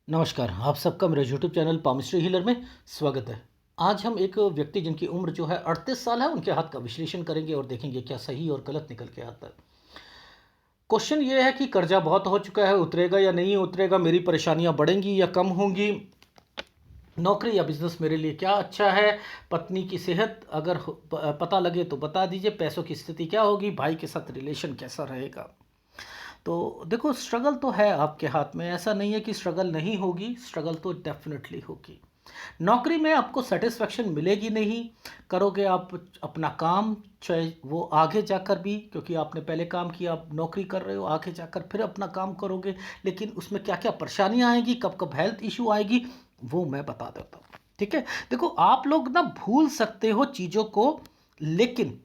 नमस्कार, आप सबका मेरे यूट्यूब चैनल पामिस्ट्री हीलर में स्वागत है। आज हम एक व्यक्ति जिनकी उम्र जो है 38 साल है, उनके हाथ का विश्लेषण करेंगे और देखेंगे क्या सही और गलत निकल के आता है। क्वेश्चन ये है कि कर्जा बहुत हो चुका है, उतरेगा या नहीं उतरेगा, मेरी परेशानियां बढ़ेंगी या कम होंगी, नौकरी या बिजनेस मेरे लिए क्या अच्छा है, पत्नी की सेहत अगर पता लगे तो बता दीजिए, पैसों की स्थिति क्या होगी, भाई के साथ रिलेशन कैसा रहेगा। तो देखो, स्ट्रगल तो है आपके हाथ में, ऐसा नहीं है कि स्ट्रगल नहीं होगी, स्ट्रगल तो डेफिनेटली होगी। नौकरी में आपको सेटिस्फेक्शन मिलेगी नहीं, करोगे आप अपना काम, चाहे वो आगे जाकर भी, क्योंकि आपने पहले काम किया, आप नौकरी कर रहे हो, आगे जाकर फिर अपना काम करोगे, लेकिन उसमें क्या क्या परेशानियां आएंगी, कब कब हेल्थ इशू आएगी, वो मैं बता देता हूँ। ठीक है, देखो आप लोग ना भूल सकते हो चीज़ों को, लेकिन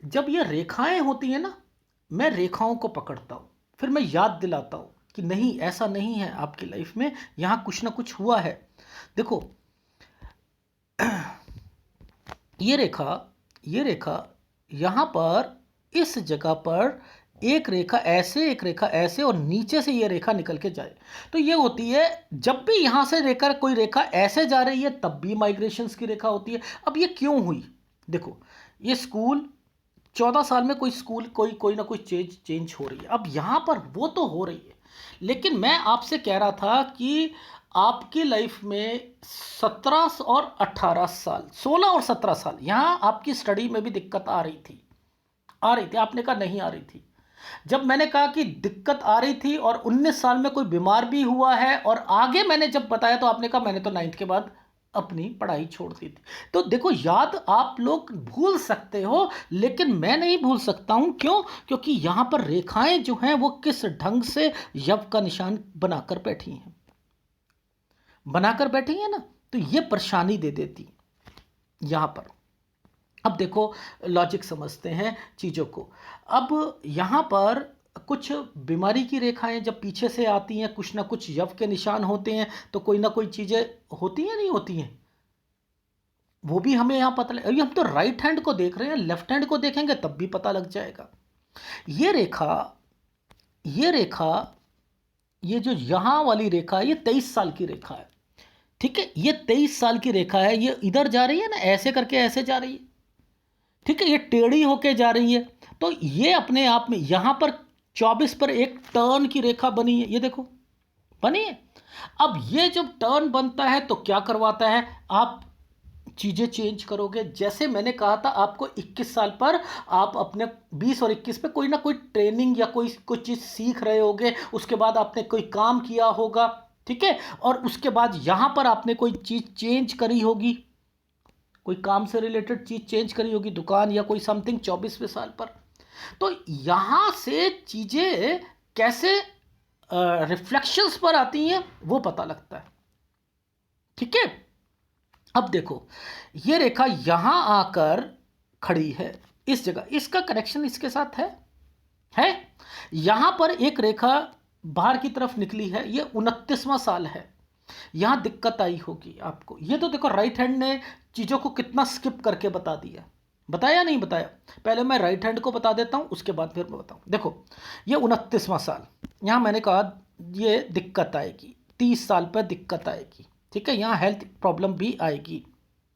जब ये रेखाएं होती हैं ना, मैं रेखाओं को पकड़ता हूँ, फिर मैं याद दिलाता हूँ कि नहीं, ऐसा नहीं है, आपकी लाइफ में यहाँ कुछ ना कुछ हुआ है। देखो, ये रेखा ये रेखा यहाँ पर, इस जगह पर एक रेखा ऐसे, एक रेखा ऐसे, और नीचे से ये रेखा निकल के जाए, तो ये होती है, जब भी यहाँ से रेखा, कोई रेखा ऐसे जा रही है, तब भी माइग्रेशंस की रेखा होती है। अब ये क्यों हुई? देखो, ये स्कूल 14 साल में कोई स्कूल, कोई कोई ना कोई चेंज चेंज हो रही है। अब यहाँ पर वो तो हो रही है, लेकिन मैं आपसे कह रहा था कि आपकी लाइफ में 17 और 18 साल, 16 और 17 साल, यहाँ आपकी स्टडी में भी दिक्कत आ रही थी, आपने कहा नहीं आ रही थी। जब मैंने कहा कि दिक्कत आ रही थी और 19 साल में कोई बीमार भी हुआ है, और आगे मैंने जब बताया तो आपने कहा मैंने तो 9th के बाद अपनी पढ़ाई छोड़ दी थी। तो देखो, याद आप लोग भूल सकते हो, लेकिन मैं नहीं भूल सकता हूं। क्यों? क्योंकि यहां पर रेखाएं जो हैं वो किस ढंग से यव का निशान बनाकर बैठी हैं ना, तो ये परेशानी दे देती यहां पर। अब देखो, लॉजिक समझते हैं चीज़ों को। अब यहाँ पर कुछ बीमारी की रेखाएं जब पीछे से आती हैं, कुछ ना कुछ यव के निशान होते हैं, तो कोई ना कोई चीज़ें होती हैं, नहीं होती हैं, वो भी हमें यहाँ पता अभी हम तो राइट हैंड को देख रहे हैं, लेफ्ट हैंड को देखेंगे तब भी पता लग जाएगा। ये रेखा ये रेखा ये जो यहाँ वाली रेखा है, ये 23 साल की रेखा है। ठीक है, ये 23 साल की रेखा है, ये इधर जा रही है ना, ऐसे करके ऐसे जा रही है। ठीक है, ये टेढ़ी होके जा रही है, तो ये अपने आप में यहां पर 24 पर एक टर्न की रेखा बनी है, ये देखो बनी है। अब ये जब टर्न बनता है तो क्या करवाता है, आप चीज़ें चेंज करोगे। जैसे मैंने कहा था आपको, 21 साल पर आप अपने 20 और 21 पे कोई ना कोई ट्रेनिंग या कोई कुछ चीज़ सीख रहे होगे, उसके बाद आपने कोई काम किया होगा, ठीक है, और उसके बाद यहां पर आपने कोई चीज़ चेंज करी होगी, कोई काम से रिलेटेड चीज चेंज करी होगी, दुकान या कोई समथिंग, 24वें साल पर। तो यहां से चीजें कैसे रिफ्लेक्शंस पर आती हैं वो पता लगता है। ठीक है, अब देखो, ये रेखा यहां आकर खड़ी है इस जगह, इसका कनेक्शन इसके साथ है। यहां पर एक रेखा बाहर की तरफ निकली है, ये 29वां साल है, यहां दिक्कत आई होगी आपको। ये तो देखो, राइट हैंड ने चीज़ों को कितना स्किप करके बता दिया, बताया नहीं बताया? पहले मैं राइट हैंड को बता देता हूं, उसके बाद फिर मैं बताऊं। देखो, ये 29वां साल, यहां मैंने कहा ये दिक्कत आएगी, 30 साल पर दिक्कत आएगी। ठीक है, यहां हेल्थ प्रॉब्लम भी आएगी।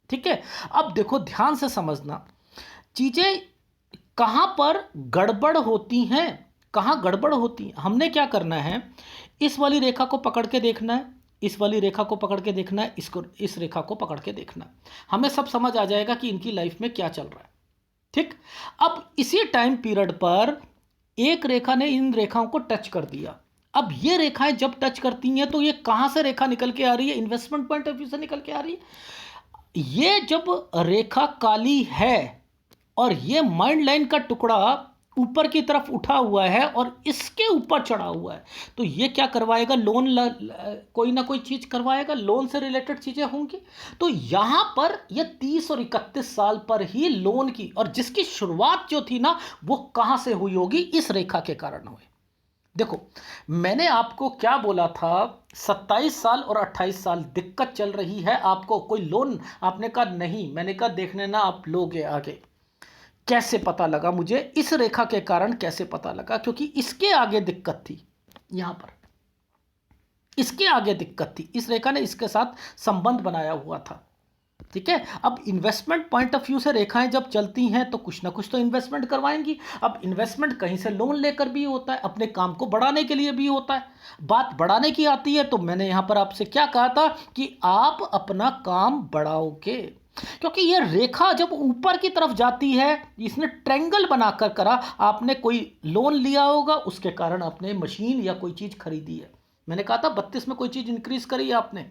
ठीक है, अब देखो ध्यान से समझना, चीज़ें कहां पर गड़बड़ होती हैं, कहां गड़बड़ होती हैं। हमने क्या करना है, इस वाली रेखा को पकड़ के देखना है, इस वाली रेखा को पकड़ के देखना है, इसको, इस रेखा को पकड़ के देखना है, हमें सब समझ आ जाएगा कि इनकी लाइफ में क्या चल रहा है। ठीक, अब इसी टाइम पीरियड पर एक रेखा ने इन रेखाओं को टच कर दिया। अब ये रेखाएं जब टच करती हैं तो ये कहां से रेखा निकल के आ रही है, इन्वेस्टमेंट पॉइंट ऑफ व्यू से निकल के आ रही है। ये जब रेखा काली है और ये माइंड लाइन का टुकड़ा ऊपर की तरफ उठा हुआ है और इसके ऊपर चढ़ा हुआ है, तो ये क्या करवाएगा, लोन कोई ना कोई चीज करवाएगा, लोन से रिलेटेड चीजें होंगी। तो यहां पर ये 30 और 31 साल पर ही लोन की, और जिसकी शुरुआत जो थी ना, वो कहां से हुई होगी, इस रेखा के कारण हुई। देखो, मैंने आपको क्या बोला था, 27 साल और 28 साल दिक्कत चल रही है आपको, कोई लोन, आपने कहा नहीं, मैंने कहा देखने ना आप लोगे आगे। कैसे पता लगा मुझे, इस रेखा के कारण कैसे पता लगा, क्योंकि इसके आगे दिक्कत थी, यहां पर इसके आगे दिक्कत थी, इस रेखा ने इसके साथ संबंध बनाया हुआ था। ठीक है, अब इन्वेस्टमेंट पॉइंट ऑफ व्यू से रेखाएं जब चलती हैं तो कुछ ना कुछ तो इन्वेस्टमेंट करवाएंगी। अब इन्वेस्टमेंट कहीं से लोन लेकर भी होता है, अपने काम को बढ़ाने के लिए भी होता है। बात बढ़ाने की आती है तो मैंने यहां पर आपसे क्या कहा था कि आप अपना काम बढ़ाओगे, क्योंकि ये रेखा जब ऊपर की तरफ जाती है, इसने ट्रायंगल बनाकर करा, आपने कोई लोन लिया होगा, उसके कारण आपने मशीन या कोई चीज़ खरीदी है। मैंने कहा था 32 में कोई चीज़ इंक्रीज करी है आपने,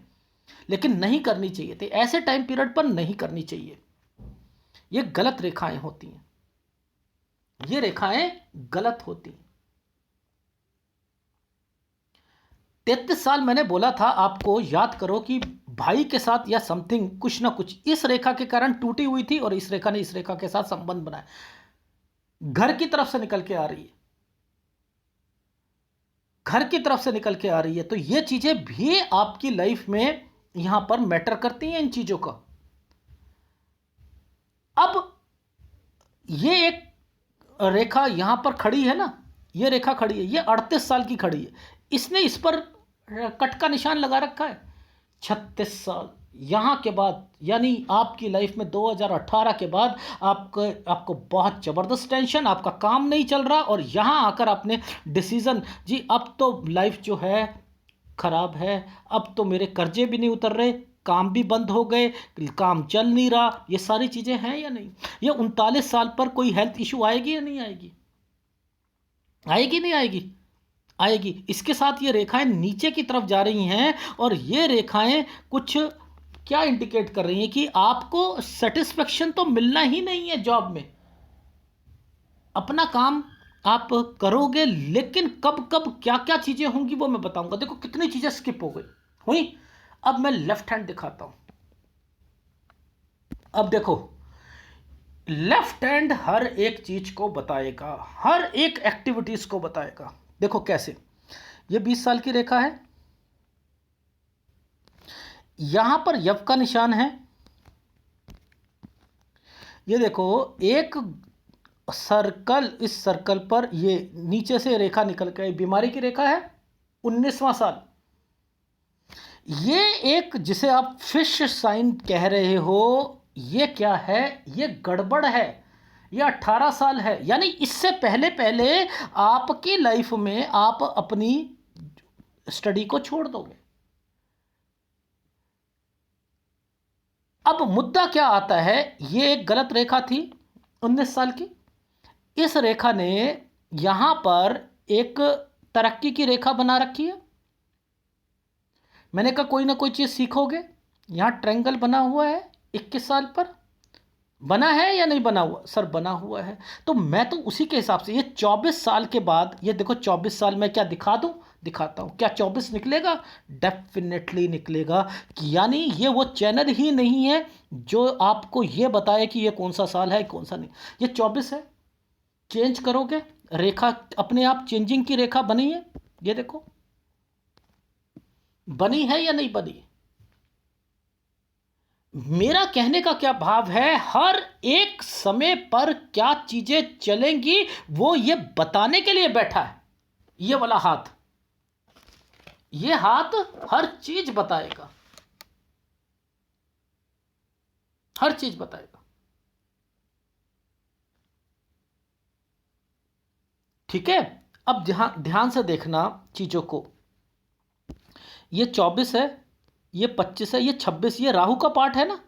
लेकिन नहीं करनी चाहिए थी, ऐसे टाइम पीरियड पर नहीं करनी चाहिए। ये गलत रेखाएं होती हैं, ये रेखाएं गलत होती हैं। 33 साल मैंने बोला था आपको, याद करो कि भाई के साथ या समथिंग कुछ ना कुछ इस रेखा के कारण टूटी हुई थी और इस रेखा ने इस रेखा के साथ संबंध बनाया, घर की तरफ से निकल के आ रही है, घर की तरफ से निकल के आ रही है। तो ये चीजें भी आपकी लाइफ में यहां पर मैटर करती हैं, इन चीजों का। अब ये एक रेखा यहां पर खड़ी है ना, ये रेखा खड़ी है, ये 38 साल की खड़ी है, इसने इस पर कट का निशान लगा रखा है। 36 साल यहां के बाद, यानी आपकी लाइफ में 2018 के बाद आपको बहुत ज़बरदस्त टेंशन, आपका काम नहीं चल रहा, और यहां आकर आपने डिसीज़न, जी अब तो लाइफ जो है ख़राब है, अब तो मेरे कर्जे भी नहीं उतर रहे, काम भी बंद हो गए, काम चल नहीं रहा, ये सारी चीज़ें हैं या नहीं। ये 39 साल पर कोई हेल्थ इशू आएगी या नहीं आएगी? आएगी नहीं आएगी? आएगी। इसके साथ ये रेखाएं नीचे की तरफ जा रही हैं, और ये रेखाएं कुछ क्या इंडिकेट कर रही हैं कि आपको सेटिस्फेक्शन तो मिलना ही नहीं है जॉब में। अपना काम आप करोगे, लेकिन कब कब क्या क्या चीजें होंगी वो मैं बताऊंगा। देखो कितनी चीजें स्किप हो गई हुई। अब मैं लेफ्ट हैंड दिखाता हूं। अब देखो, लेफ्ट हैंड हर एक चीज को बताएगा, हर एक एक्टिविटीज को बताएगा। देखो कैसे, ये 20 साल की रेखा है, यहां पर यव का निशान है। ये देखो एक सर्कल, इस सर्कल पर ये नीचे से रेखा निकल के बीमारी की रेखा है, 19वां साल। ये एक जिसे आप फिश साइन कह रहे हो, ये क्या है? ये गड़बड़ है। ये 18 साल है, यानी इससे पहले पहले आपकी लाइफ में आप अपनी स्टडी को छोड़ दोगे। अब मुद्दा क्या आता है, ये एक गलत रेखा थी 19 साल की। इस रेखा ने यहां पर एक तरक्की की रेखा बना रखी है। मैंने कहा कोई ना कोई चीज़ सीखोगे। यहां ट्रायंगल बना हुआ है 21 साल पर, बना है या नहीं बना हुआ? सर बना हुआ है। तो मैं तो उसी के हिसाब से, ये 24 साल के बाद, ये देखो 24 साल में क्या दिखा दूं, दिखाता हूं। क्या 24 निकलेगा? डेफिनेटली निकलेगा। यानी ये वो चैनल ही नहीं है जो आपको ये बताए कि ये कौन सा साल है कौन सा नहीं। ये 24 है। चेंज करोगे, रेखा अपने आप चेंजिंग की रेखा बनी है। ये देखो बनी है या नहीं बनी। मेरा कहने का क्या भाव है, हर एक समय पर क्या चीजें चलेंगी वो ये बताने के लिए बैठा है। ये वाला हाथ, ये हाथ हर चीज बताएगा, हर चीज बताएगा। ठीक है, अब ध्यान से देखना चीजों को। ये 24 है, ये 25 है, ये 26, ये राहु का पार्ट है ना,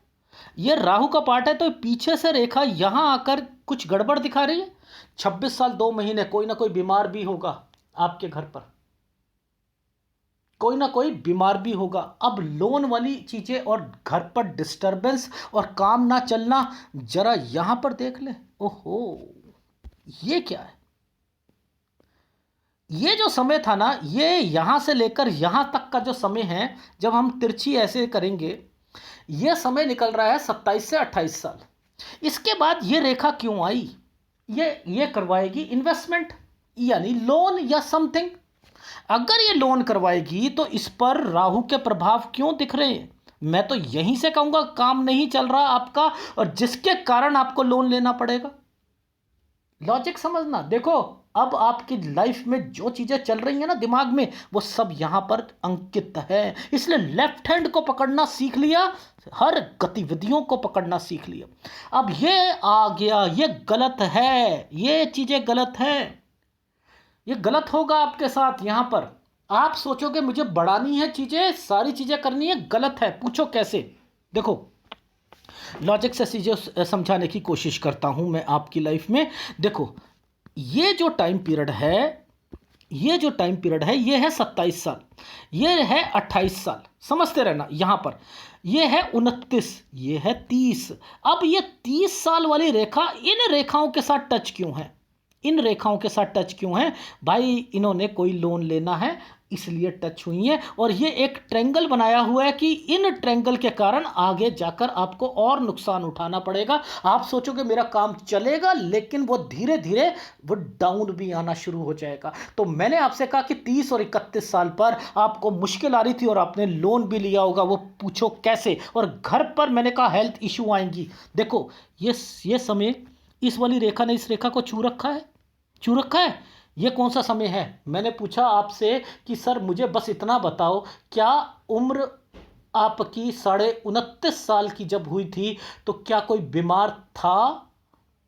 ये राहु का पार्ट है। तो पीछे से रेखा यहां आकर कुछ गड़बड़ दिखा रही है। 26 साल 2 महीने कोई ना कोई बीमार भी होगा आपके घर पर, कोई ना कोई बीमार भी होगा। अब लोन वाली चीजें और घर पर डिस्टरबेंस और काम ना चलना, जरा यहां पर देख ले। ओहो, ये क्या है? ये जो समय था ना, ये यहां से लेकर यहां तक का जो समय है, जब हम तिरछी ऐसे करेंगे, ये समय निकल रहा है 27 से 28 साल। इसके बाद ये रेखा क्यों आई? ये करवाएगी इन्वेस्टमेंट, यानी लोन या समथिंग। अगर ये लोन करवाएगी तो इस पर राहु के प्रभाव क्यों दिख रहे हैं? मैं तो यहीं से कहूंगा काम नहीं चल रहा आपका, और जिसके कारण आपको लोन लेना पड़ेगा। लॉजिक समझना। देखो अब आपकी लाइफ में जो चीज़ें चल रही हैं ना दिमाग में, वो सब यहाँ पर अंकित है। इसलिए लेफ्ट हैंड को पकड़ना सीख लिया, हर गतिविधियों को पकड़ना सीख लिया। अब ये आ गया, ये गलत है, ये चीज़ें गलत हैं, ये गलत होगा आपके साथ। यहाँ पर आप सोचोगे मुझे बढ़ानी है चीज़ें, सारी चीज़ें करनी है, गलत है। पूछो कैसे? देखो, लॉजिक से चीज़ें समझाने की कोशिश करता हूँ मैं आपकी लाइफ में। देखो, ये जो टाइम पीरियड है, ये जो टाइम पीरियड है, ये है 27 साल, ये है 28 साल, समझते रहना। यहाँ पर ये है 29, ये है 30। अब ये 30 साल वाली रेखा इन रेखाओं के साथ टच क्यों है? इन रेखाओं के साथ टच क्यों है भाई? इन्होंने कोई लोन लेना है इसलिए टच हुई है, और ये एक ट्रेंगल बनाया हुआ है कि इन ट्रेंगल के कारण आगे जाकर आपको और नुकसान उठाना पड़ेगा। आप सोचोगे मेरा काम चलेगा, लेकिन वो धीरे धीरे वो डाउन भी आना शुरू हो जाएगा। तो मैंने आपसे कहा कि 30 और 31 साल पर आपको मुश्किल आ रही थी और आपने लोन भी लिया होगा, वो पूछो कैसे। और घर पर मैंने कहा हेल्थ इशू आएंगी। देखो, ये समय, इस वाली रेखा ने इस रेखा को छू रखा है, छू रखा है। ये कौन सा समय है? मैंने पूछा आपसे कि सर मुझे बस इतना बताओ, क्या उम्र आपकी 29.5 साल की जब हुई थी तो क्या कोई बीमार था?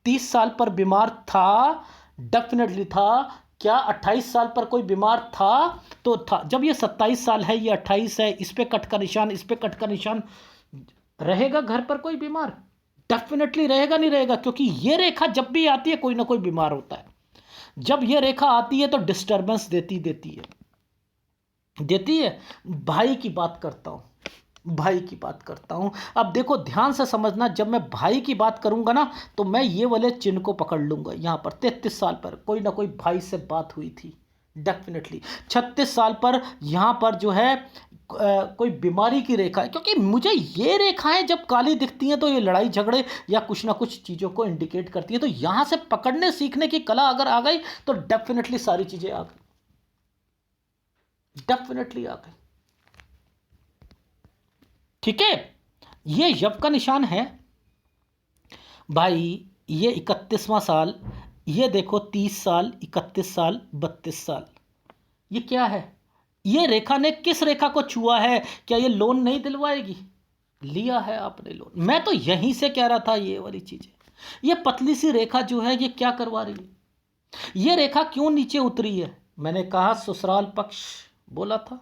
30 साल पर बीमार था? डेफिनेटली था। क्या 28 साल पर कोई बीमार था? तो था। जब ये 27 साल है, ये 28 है, इस पे कट का निशान, इस पे कट का निशान, रहेगा घर पर कोई बीमार? डेफिनेटली रहेगा, नहीं रहेगा? क्योंकि ये रेखा जब भी आती है कोई ना कोई बीमार होता है। जब ये रेखा आती है तो डिस्टरबेंस देती है। भाई की बात करता हूं, भाई की बात करता हूं। अब देखो ध्यान से समझना, जब मैं भाई की बात करूंगा ना तो मैं ये वाले चिन्ह को पकड़ लूंगा। यहां पर 33 साल पर कोई ना कोई भाई से बात हुई थी डेफिनेटली। 36 साल पर यहां पर जो है कोई बीमारी की रेखा है, क्योंकि मुझे ये रेखाएं जब काली दिखती हैं तो ये लड़ाई झगड़े या कुछ ना कुछ चीज़ों को इंडिकेट करती है। तो यहां से पकड़ने सीखने की कला अगर आ गई तो डेफिनेटली सारी चीज़ें आ गई, डेफिनेटली आ गई। ठीक है, ये यव का निशान है भाई। ये 31वां साल, ये देखो 30 साल, 31 साल, 32 साल, ये क्या है? ये रेखा ने किस रेखा को छुआ है? क्या ये लोन नहीं दिलवाएगी? लिया है आपने लोन। मैं तो यहीं से कह रहा था ये वाली चीजें। ये पतली सी रेखा जो है ये क्या करवा रही है? ये रेखा क्यों नीचे उतरी है? मैंने कहा ससुराल पक्ष, बोला था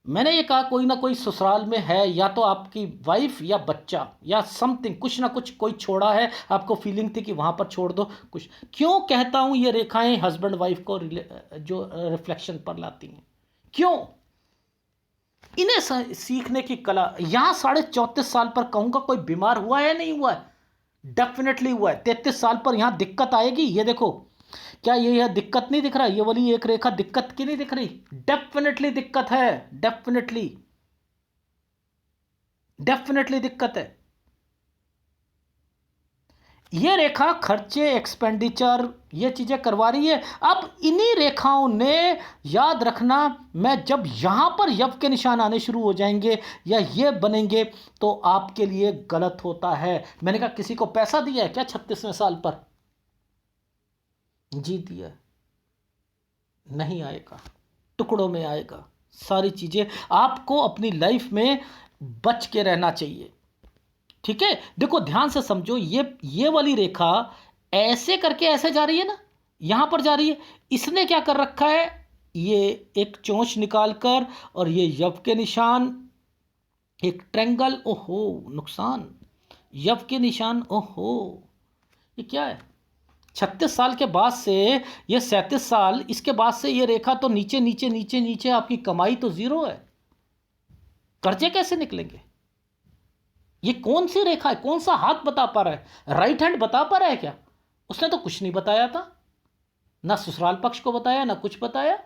मैंने, ये कहा कोई ना कोई ससुराल में है, या तो आपकी वाइफ या बच्चा या समथिंग, कुछ ना कुछ कोई छोड़ा है, आपको फीलिंग थी कि वहां पर छोड़ दो कुछ। क्यों कहता हूं ये रेखाएं हस्बैंड वाइफ को जो रिफ्लेक्शन पर लाती हैं? क्यों? इन्हें सीखने की कला। यहां 34.5 साल पर कहूंगा कोई बीमार हुआ है? नहीं हुआ है? डेफिनेटली हुआ है। 33 साल पर यहां दिक्कत आएगी। ये देखो, क्या ये दिक्कत नहीं दिख रहा? ये वाली एक रेखा दिक्कत की नहीं दिख रही? डेफिनेटली दिक्कत है, डेफिनेटली, डेफिनेटली दिक्कत है। ये रेखा खर्चे, एक्सपेंडिचर, ये चीजें करवा रही है। अब इन्हीं रेखाओं ने, याद रखना, मैं जब यहां पर यव के निशान आने शुरू हो जाएंगे या ये बनेंगे तो आपके लिए गलत होता है। मैंने कहा किसी को पैसा दिया है क्या 36वें साल पर? जी दिया, नहीं आएगा, टुकड़ों में आएगा। सारी चीजें आपको अपनी लाइफ में बच के रहना चाहिए। ठीक है, देखो ध्यान से समझो, ये वाली रेखा ऐसे करके ऐसे जा रही है ना, यहां पर जा रही है। इसने क्या कर रखा है? ये एक चोंच निकालकर, और ये यव के निशान, एक ट्रेंगल, ओहो नुकसान, यव के निशान, ओहो ये क्या है? 36 साल के बाद से ये 37 साल, इसके बाद से ये रेखा तो नीचे नीचे नीचे नीचे, आपकी कमाई तो जीरो है, कर्जे कैसे निकलेंगे? ये कौन सी रेखा है? कौन सा हाथ बता पा रहा है? राइट हैंड बता पा रहा है क्या? उसने तो कुछ नहीं बताया था, ना ससुराल पक्ष को बताया, ना कुछ बताया।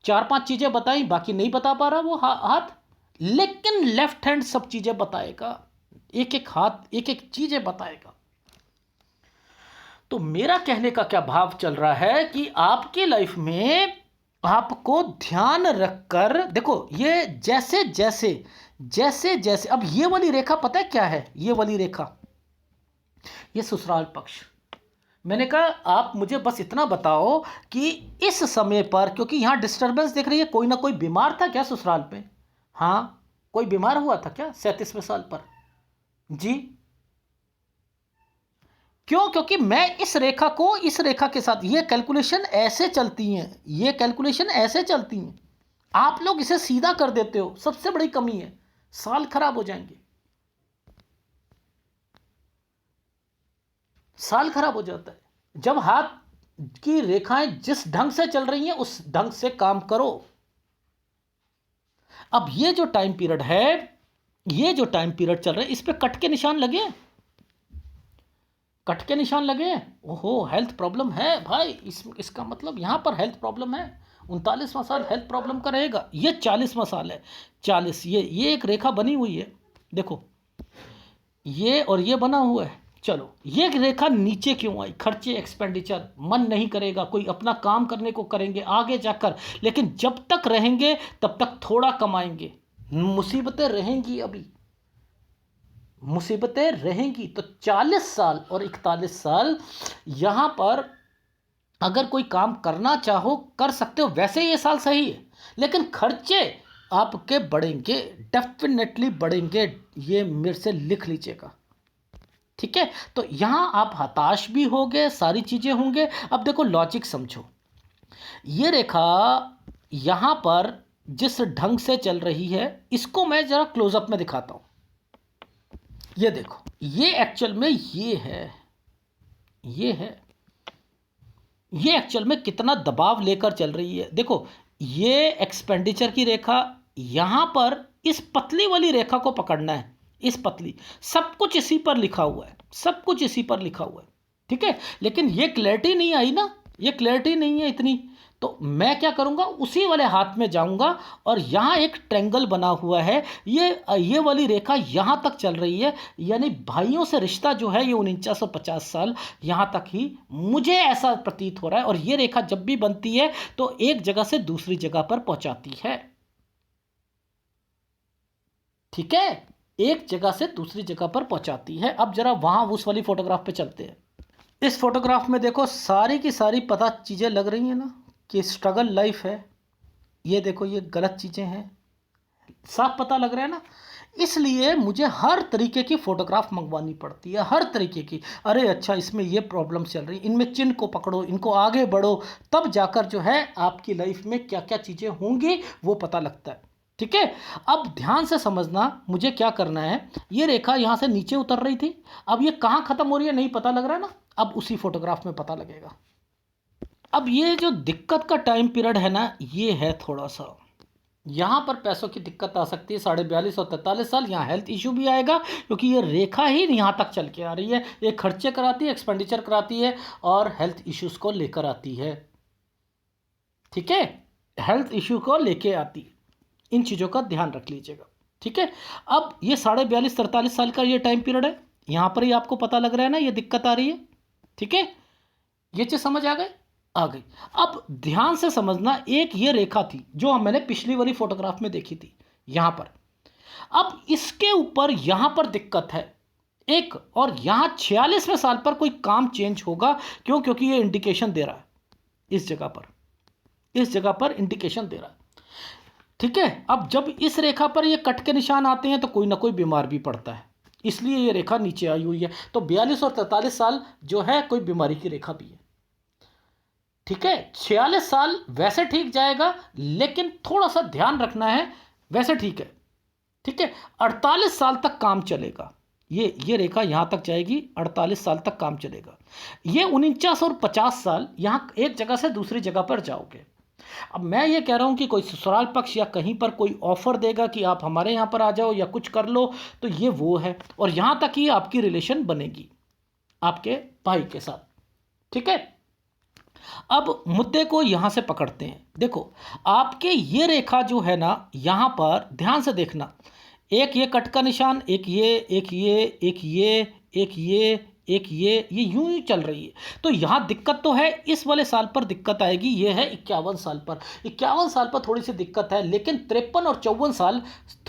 4-5 चीजें बताई, बाकी नहीं बता पा रहा वो हाथ। लेकिन लेफ्ट हैंड सब चीजें बताएगा, एक एक हाथ एक एक चीजें बताएगा। तो मेरा कहने का क्या भाव चल रहा है कि आपकी लाइफ में आपको ध्यान रखकर देखो, ये जैसे जैसे जैसे जैसे, अब ये वाली रेखा पता है क्या है? ये वाली रेखा, ये ससुराल पक्ष, मैंने कहा आप मुझे बस इतना बताओ कि इस समय पर, क्योंकि यहाँ डिस्टरबेंस दिख रही है, कोई ना कोई बीमार था क्या ससुराल में? हाँ, कोई बीमार हुआ था क्या 37वें साल पर? जी। क्यों? क्योंकि मैं इस रेखा को इस रेखा के साथ, ये कैलकुलेशन ऐसे चलती हैं, ये कैलकुलेशन ऐसे चलती हैं। आप लोग इसे सीधा कर देते हो, सबसे बड़ी कमी है, साल खराब हो जाएंगे, साल खराब हो जाता है। जब हाथ की रेखाएं जिस ढंग से चल रही हैं उस ढंग से काम करो। अब ये जो टाइम पीरियड है, ये जो टाइम पीरियड चल रहा है, इस पे कट के निशान लगे हैं, कट के निशान लगे हैं। ओहो, हेल्थ प्रॉब्लम है भाई, इसका मतलब यहाँ पर हेल्थ प्रॉब्लम है। 39वां साल हेल्थ प्रॉब्लम का रहेगा। ये 40वां साल है, 40। ये एक रेखा बनी हुई है, देखो, ये और ये बना हुआ है। चलो, ये रेखा नीचे क्यों आई? खर्चे, एक्सपेंडिचर, मन नहीं करेगा, कोई अपना काम करने को करेंगे आगे जाकर, लेकिन जब तक रहेंगे तब तक थोड़ा कमाएंगे। मुसीबतें रहेंगी, अभी मुसीबतें रहेंगी। तो 40 साल और 41 साल यहाँ पर अगर कोई काम करना चाहो कर सकते हो, वैसे ये साल सही है, लेकिन खर्चे आपके बढ़ेंगे, डेफिनेटली बढ़ेंगे, ये मेरे से लिख लीजिएगा, ठीक है? तो यहाँ आप हताश भी होंगे, सारी चीज़ें होंगे। अब देखो, लॉजिक समझो, ये रेखा यहाँ पर जिस ढंग से चल रही है, इसको मैं ज़रा क्लोजअप में दिखाता हूँ। ये देखो, ये एक्चुअल में ये है, ये है, ये एक्चुअल में कितना दबाव लेकर चल रही है। देखो, ये एक्सपेंडिचर की रेखा, यहाँ पर इस पतली वाली रेखा को पकड़ना है, इस पतली, सब कुछ इसी पर लिखा हुआ है, सब कुछ इसी पर लिखा हुआ है, ठीक है? लेकिन ये क्लैरिटी नहीं आई ना, ये क्लैरिटी नहीं है इतनी। तो मैं क्या करूँगा, उसी वाले हाथ में जाऊँगा, और यहाँ एक ट्रेंगल बना हुआ है, ये वाली रेखा यहाँ तक चल रही है, यानी भाइयों से रिश्ता जो है ये 4950 साल यहाँ तक ही मुझे ऐसा प्रतीत हो रहा है। और ये रेखा जब भी बनती है तो एक जगह से दूसरी जगह पर पहुँचाती है, ठीक है? एक जगह से दूसरी जगह पर पहुँचाती है। अब जरा वहाँ उस वाली फोटोग्राफ पे चलते हैं। इस फोटोग्राफ में देखो, सारी की सारी पता चीज़ें लग रही हैं ना कि स्ट्रगल लाइफ है। ये देखो, ये गलत चीज़ें हैं, साफ पता लग रहा है ना। इसलिए मुझे हर तरीके की फ़ोटोग्राफ मंगवानी पड़ती है, हर तरीके की। अरे अच्छा, इसमें ये प्रॉब्लम चल रही, इनमें चिन्ह को पकड़ो, इनको आगे बढ़ो, तब जाकर जो है आपकी लाइफ में क्या क्या चीज़ें होंगी वो पता लगता है, ठीक है? अब ध्यान से समझना, मुझे क्या करना है। ये रेखा यहाँ से नीचे उतर रही थी, अब ये कहाँ ख़त्म हो रही है नहीं पता लग रहा है ना, अब उसी फोटोग्राफ में पता लगेगा। अब ये जो दिक्कत का टाइम पीरियड है ना, ये है थोड़ा सा, यहाँ पर पैसों की दिक्कत आ सकती है। 42.5 और 43 साल यहाँ हेल्थ इशू भी आएगा, क्योंकि ये रेखा ही यहाँ तक चल के आ रही है, ये खर्चे कराती है, एक्सपेंडिचर कराती है, और हेल्थ इश्यूज को लेकर आती है, ठीक है? हेल्थ इशू को लेके आती है, इन चीज़ों का ध्यान रख लीजिएगा, ठीक है? अब ये 42.5-43 साल का ये टाइम पीरियड है, यहाँ पर ही आपको पता लग रहा है ना ये दिक्कत आ रही है, ठीक है? ये चीज़ समझ आ गई? आ गई। अब ध्यान से समझना, एक ये रेखा थी जो मैंने पिछली वाली फोटोग्राफ में देखी थी यहाँ पर। अब इसके ऊपर यहाँ पर दिक्कत है एक, और यहाँ 46वें साल पर कोई काम चेंज होगा। क्यों? क्योंकि ये इंडिकेशन दे रहा है, इस जगह पर, इस जगह पर इंडिकेशन दे रहा है, ठीक है? अब जब इस रेखा पर ये कट के निशान आते हैं तो कोई ना कोई बीमार भी पड़ता है, इसलिए ये रेखा नीचे आई हुई है। तो 42 और 43 साल जो है कोई बीमारी की रेखा भी है, ठीक है? 46 साल वैसे ठीक जाएगा, लेकिन थोड़ा सा ध्यान रखना है, वैसे ठीक है, ठीक है? 48 साल तक काम चलेगा, ये रेखा यहां तक जाएगी, 48 साल तक काम चलेगा। ये 49 और 50 साल यहां एक जगह से दूसरी जगह पर जाओगे। अब मैं ये कह रहा हूं कि कोई ससुराल पक्ष या कहीं पर कोई ऑफर देगा कि आप हमारे यहां पर आ जाओ या कुछ कर लो, तो ये वो है, और यहां तक ही आपकी रिलेशन बनेगी आपके भाई के साथ, ठीक है? अब मुद्दे को यहां से पकड़ते हैं। देखो, आपके ये रेखा जो है ना, यहां पर ध्यान से देखना, एक ये कट का निशान, एक ये, एक ये, एक ये, एक ये, एक ये यूं ही चल रही है। तो यहां दिक्कत तो है, इस वाले साल पर दिक्कत आएगी, ये है 51 साल पर। 51 साल पर थोड़ी सी दिक्कत है, लेकिन 53 और 54 साल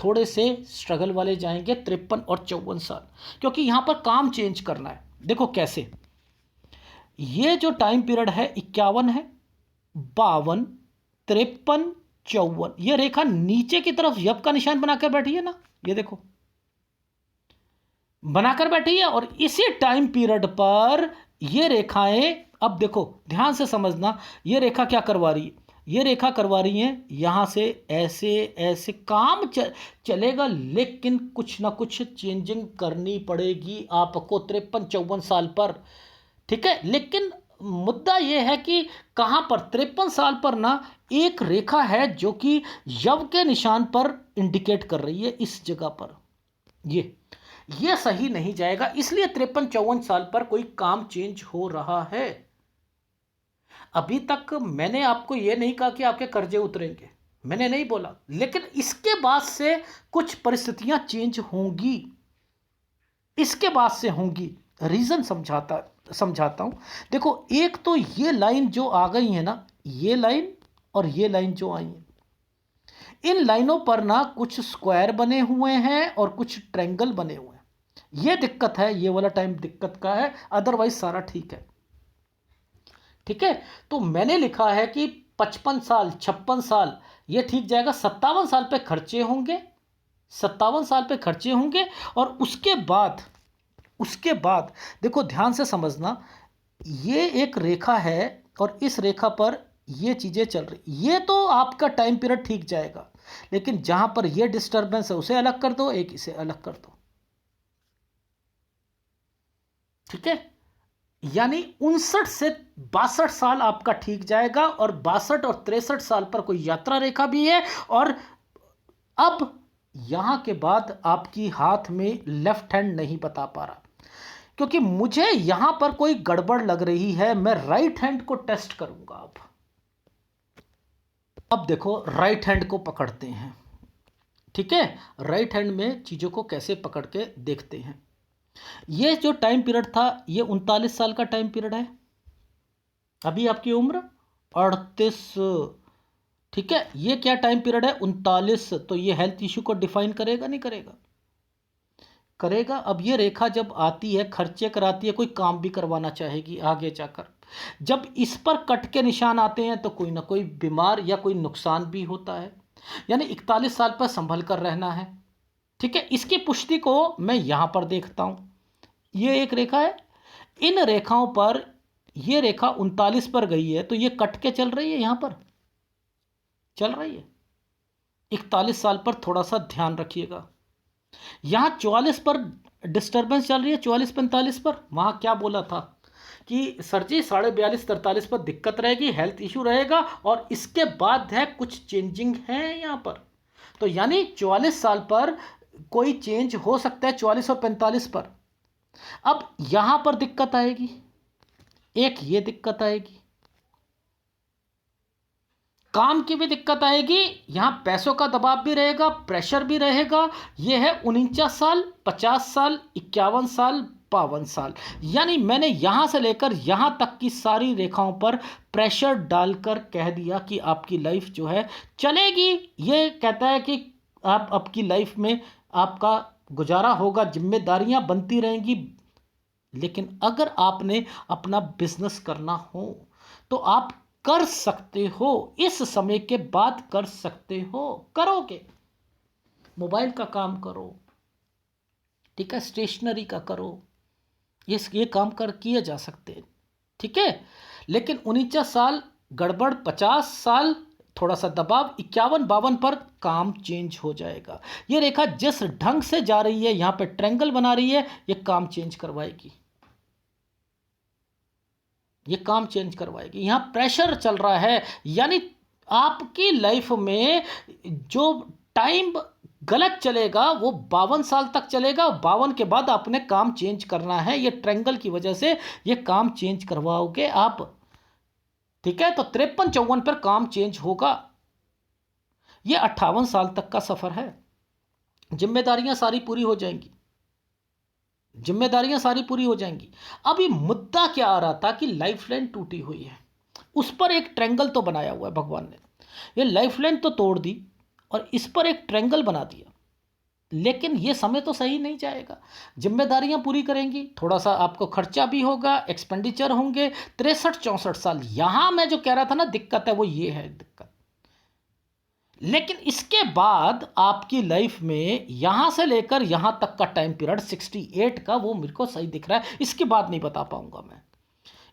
थोड़े से स्ट्रगल वाले जाएंगे। 53 और 54 साल, क्योंकि यहां पर काम चेंज करना है। देखो कैसे, ये जो टाइम पीरियड है 51 है, 52, 53, 54, ये रेखा नीचे की तरफ यब का निशान बनाकर बैठी है ना, ये देखो बनाकर बैठी है। और इसी टाइम पीरियड पर ये रेखाएं, अब देखो ध्यान से समझना, ये रेखा क्या करवा रही है, ये रेखा करवा रही है यहां से ऐसे ऐसे काम चलेगा, लेकिन कुछ ना कुछ चेंजिंग करनी पड़ेगी आपको 53-54 साल पर। ठीक है, लेकिन मुद्दा यह है कि कहां पर 53 साल पर ना एक रेखा है जो कि यव के निशान पर इंडिकेट कर रही है, इस जगह पर ये सही नहीं जाएगा, इसलिए 53-54 साल पर कोई काम चेंज हो रहा है। अभी तक मैंने आपको यह नहीं कहा कि आपके कर्जे उतरेंगे, मैंने नहीं बोला, लेकिन इसके बाद से कुछ परिस्थितियां चेंज होंगी, इसके बाद से होंगी। रीजन समझाता हूं। देखो, एक तो ये लाइन जो आ गई है ना, ये लाइन और ये लाइन जो आई है, इन लाइनों पर ना कुछ स्क्वायर बने हुए हैं और कुछ ट्रायंगल बने हुए हैं। ये दिक्कत है, ये वाला टाइम दिक्कत का है, अदरवाइज सारा ठीक है। ठीक है, तो मैंने लिखा है कि 55 साल, 56 साल ये ठीक जाएगा, 57 साल पे खर्चे होंगे, 57 साल पे खर्चे होंगे। और उसके बाद देखो ध्यान से समझना, ये एक रेखा है और इस रेखा पर ये चीजें चल रही, ये तो आपका टाइम पीरियड ठीक जाएगा, लेकिन जहां पर ये डिस्टर्बेंस है उसे अलग कर दो, एक इसे अलग कर दो। ठीक है, यानी 59 से 62 साल आपका ठीक जाएगा, और 62 और 63 साल पर कोई यात्रा रेखा भी है। और अब यहां के बाद आपकी हाथ में लेफ्ट हैंड नहीं बता पा रहा, क्योंकि मुझे यहां पर कोई गड़बड़ लग रही है, मैं राइट हैंड को टेस्ट करूंगा। अब देखो राइट हैंड को पकड़ते हैं। ठीक है, राइट हैंड में चीजों को कैसे पकड़ के देखते हैं। ये जो टाइम पीरियड था, ये 39 साल का टाइम पीरियड है, अभी आपकी उम्र 38। ठीक है, ये क्या टाइम पीरियड है, 39, तो ये हेल्थ इश्यू को डिफाइन करेगा नहीं करेगा, करेगा। अब ये रेखा जब आती है, खर्चे कराती है, कोई काम भी करवाना चाहेगी आगे जाकर, जब इस पर कट के निशान आते हैं तो कोई ना कोई बीमार या कोई नुकसान भी होता है, यानी 41 साल पर संभल कर रहना है। ठीक है, इसकी पुष्टि को मैं यहां पर देखता हूं, ये एक रेखा है, इन रेखाओं पर ये रेखा 39 पर गई है, तो ये कट के चल रही है, यहां पर चल रही है। 41 साल पर थोड़ा सा ध्यान रखिएगा, यहां 44 पर डिस्टर्बेंस चल रही है, 44-45 पर। वहां क्या बोला था कि सर जी 42.5-43 पर दिक्कत रहेगी, हेल्थ इश्यू रहेगा, और इसके बाद है कुछ चेंजिंग है यहां पर, तो यानी 44 साल पर कोई चेंज हो सकता है, 44 और 45 पर। अब यहां पर दिक्कत आएगी, एक ये दिक्कत आएगी, काम की भी दिक्कत आएगी, यहां पैसों का दबाव भी रहेगा, प्रेशर भी रहेगा। यह है 49 साल, 50 साल, 51 साल, 52 साल, यानी मैंने यहां से लेकर यहां तक की सारी रेखाओं पर प्रेशर डालकर कह दिया कि आपकी लाइफ जो है चलेगी। ये कहता है कि आप आपकी लाइफ में आपका गुजारा होगा, जिम्मेदारियां बनती रहेंगी, लेकिन अगर आपने अपना बिजनेस करना हो तो आप कर सकते हो, इस समय के बाद कर सकते हो, करोगे, मोबाइल का काम करो, ठीक है, स्टेशनरी का करो, ये काम कर किए जा सकते हैं। ठीक है, लेकिन 49 साल गड़बड़, 50 साल थोड़ा सा दबाव, 51-52 पर काम चेंज हो जाएगा। ये रेखा जिस ढंग से जा रही है, यहां पे ट्रायंगल बना रही है, ये काम चेंज करवाएगी, ये काम चेंज करवाएगी। यहां प्रेशर चल रहा है, यानी आपकी लाइफ में जो टाइम गलत चलेगा वो 52 साल तक चलेगा, 52 के बाद आपने काम चेंज करना है, ये ट्रायंगल की वजह से ये काम चेंज करवाओगे आप। ठीक है, तो 53-54 पर काम चेंज होगा। ये 58 साल तक का सफर है, जिम्मेदारियां सारी पूरी हो जाएंगी, जिम्मेदारियां सारी पूरी हो जाएंगी। अब ये मुद्दा क्या आ रहा था कि लाइफलाइन टूटी हुई है, उस पर एक ट्रायंगल तो बनाया हुआ है भगवान ने, ये लाइफलाइन तो तोड़ दी और इस पर एक ट्रायंगल बना दिया। लेकिन ये समय तो सही नहीं जाएगा, जिम्मेदारियां पूरी करेंगी, थोड़ा सा आपको खर्चा भी होगा, एक्सपेंडिचर होंगे। 63-64 साल, यहां मैं जो कह रहा था ना दिक्कत है, वो ये है दिक्कत। लेकिन इसके बाद आपकी लाइफ में यहां से लेकर यहां तक का टाइम पीरियड 68 का, वो मेरे को सही दिख रहा है। इसके बाद नहीं बता पाऊंगा मैं,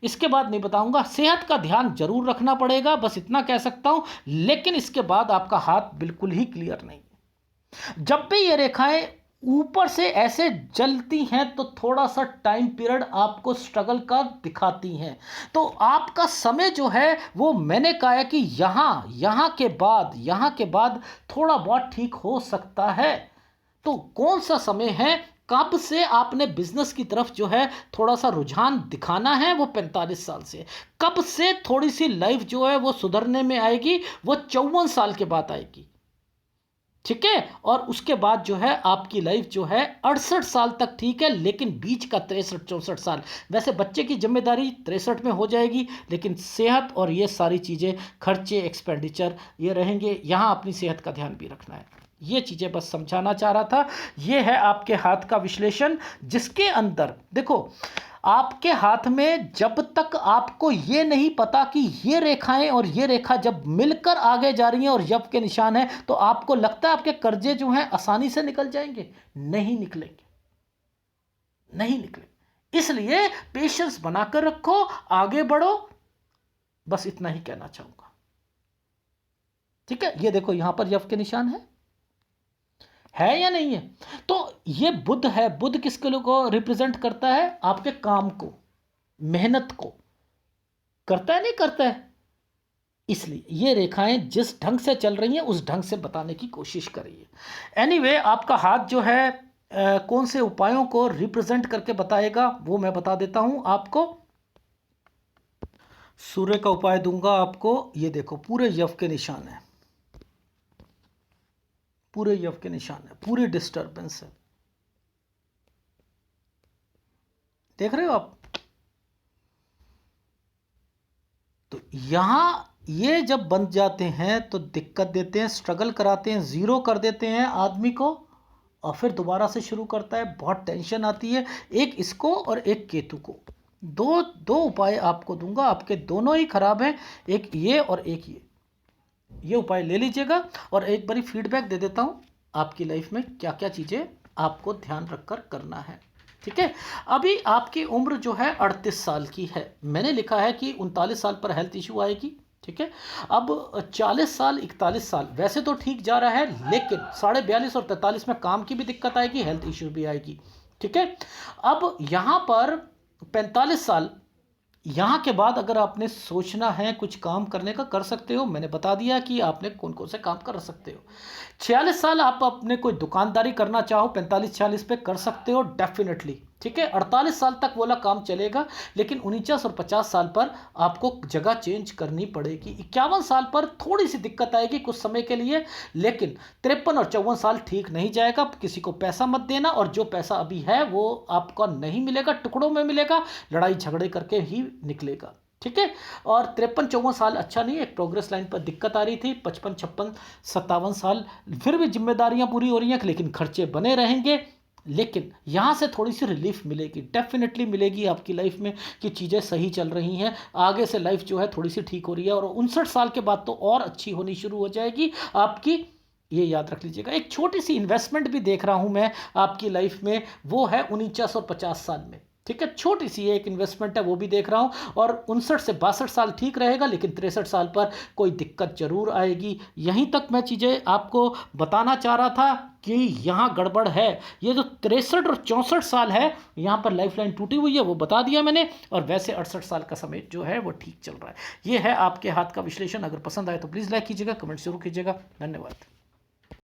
इसके बाद नहीं बताऊंगा। सेहत का ध्यान जरूर रखना पड़ेगा, बस इतना कह सकता हूं। लेकिन इसके बाद आपका हाथ बिल्कुल ही क्लियर नहीं है। जब भी ये रेखाएं ऊपर से ऐसे जलती हैं तो थोड़ा सा टाइम पीरियड आपको स्ट्रगल का दिखाती हैं। तो आपका समय जो है वो मैंने कहा है कि यहाँ के बाद थोड़ा बहुत ठीक हो सकता है। तो कौन सा समय है, कब से आपने बिजनेस की तरफ जो है थोड़ा सा रुझान दिखाना है, वो 45 साल से। कब से थोड़ी सी लाइफ जो है वो सुधरने में आएगी, वो 54 साल के बाद आएगी। ठीक है, और उसके बाद जो है आपकी लाइफ जो है 68 साल तक ठीक है, लेकिन बीच का 63-64 साल, वैसे बच्चे की जिम्मेदारी 63 में हो जाएगी, लेकिन सेहत और ये सारी चीज़ें, खर्चे, एक्सपेंडिचर ये रहेंगे। यहाँ अपनी सेहत का ध्यान भी रखना है। ये चीज़ें बस समझाना चाह रहा था। ये है आपके हाथ का विश्लेषण, जिसके अंदर देखो, आपके हाथ में जब तक आपको ये नहीं पता कि ये रेखाएं और ये रेखा जब मिलकर आगे जा रही हैं और यव के निशान है, तो आपको लगता है आपके कर्जे जो हैं आसानी से निकल जाएंगे। नहीं निकलेंगे, नहीं निकलेंगे। इसलिए पेशेंस बनाकर रखो, आगे बढ़ो, बस इतना ही कहना चाहूंगा। ठीक है, ये देखो यहां पर यव के निशान है या नहीं है। तो ये बुध है, बुध किसके को रिप्रेजेंट करता है, आपके काम को, मेहनत को करता है, नहीं करता है। इसलिए ये रेखाएं जिस ढंग से चल रही हैं उस ढंग से बताने की कोशिश करिए। एनीवे, आपका हाथ जो है कौन से उपायों को रिप्रेजेंट करके बताएगा वो मैं बता देता हूं आपको। सूर्य का उपाय दूंगा आपको। ये देखो पूरे यव के निशान है, पूरे यव के निशान है, पूरी डिस्टर्बेंस है, देख रहे हो आप। तो यहां ये जब बन जाते हैं तो दिक्कत देते हैं, स्ट्रगल कराते हैं, जीरो कर देते हैं आदमी को, और फिर दोबारा से शुरू करता है। बहुत टेंशन आती है। एक इसको और एक केतु को, दो दो उपाय आपको दूंगा, आपके दोनों ही खराब हैं, एक ये और एक ये उपाय ले लीजिएगा। और एक बारी फीडबैक दे देता हूं आपकी लाइफ में क्या क्या चीज़ें आपको ध्यान रखकर करना है। ठीक है, अभी आपकी उम्र जो है 38 साल की है। मैंने लिखा है कि 39 साल पर हेल्थ इशू आएगी। ठीक है, अब 40 साल 41 साल वैसे तो ठीक जा रहा है, लेकिन 42.5 और 43 में काम की भी दिक्कत आएगी, हेल्थ इशू भी आएगी। ठीक है, अब यहाँ पर 45 साल, यहाँ के बाद अगर आपने सोचना है कुछ काम करने का, कर सकते हो। मैंने बता दिया कि आपने कौन कौन से काम कर सकते हो। 46 साल आप अपने कोई दुकानदारी करना चाहो, 45-46 पे कर सकते हो डेफिनेटली। ठीक है, 48 साल तक वाला काम चलेगा, लेकिन 49 और 50 साल पर आपको जगह चेंज करनी पड़ेगी। 51 साल पर थोड़ी सी दिक्कत आएगी कुछ समय के लिए, लेकिन 53 और 54 साल ठीक नहीं जाएगा। किसी को पैसा मत देना, और जो पैसा अभी है वो आपका नहीं मिलेगा, टुकड़ों में मिलेगा, लड़ाई झगड़े करके ही निकलेगा। ठीक है, और 53-54 साल अच्छा नहीं है, एक प्रोग्रेस लाइन पर दिक्कत आ रही थी। 55-56-57 साल फिर भी जिम्मेदारियां पूरी हो रही हैं, लेकिन खर्चे बने रहेंगे। लेकिन यहाँ से थोड़ी सी रिलीफ मिलेगी, डेफिनेटली मिलेगी आपकी लाइफ में, कि चीज़ें सही चल रही हैं। आगे से लाइफ जो है थोड़ी सी ठीक हो रही है, और 59 साल के बाद तो और अच्छी होनी शुरू हो जाएगी आपकी। ये याद रख लीजिएगा। एक छोटी सी इन्वेस्टमेंट भी देख रहा हूँ मैं आपकी लाइफ में, वो है 49 और 50 साल में। ठीक है, छोटी सी एक इन्वेस्टमेंट है, वो भी देख रहा हूँ। और 59 से 62 साल ठीक रहेगा, लेकिन 63 साल पर कोई दिक्कत जरूर आएगी। यहीं तक मैं चीज़ें आपको बताना चाह रहा था कि यहाँ गड़बड़ है। ये जो 63 और 64 साल है, यहाँ पर लाइफ लाइन टूटी हुई है, वो बता दिया मैंने। और वैसे 68 साल का समय जो है वो ठीक चल रहा है। ये है आपके हाथ का विश्लेषण। अगर पसंद आए तो प्लीज़ लाइक कीजिएगा, कमेंट जरूर कीजिएगा। धन्यवाद।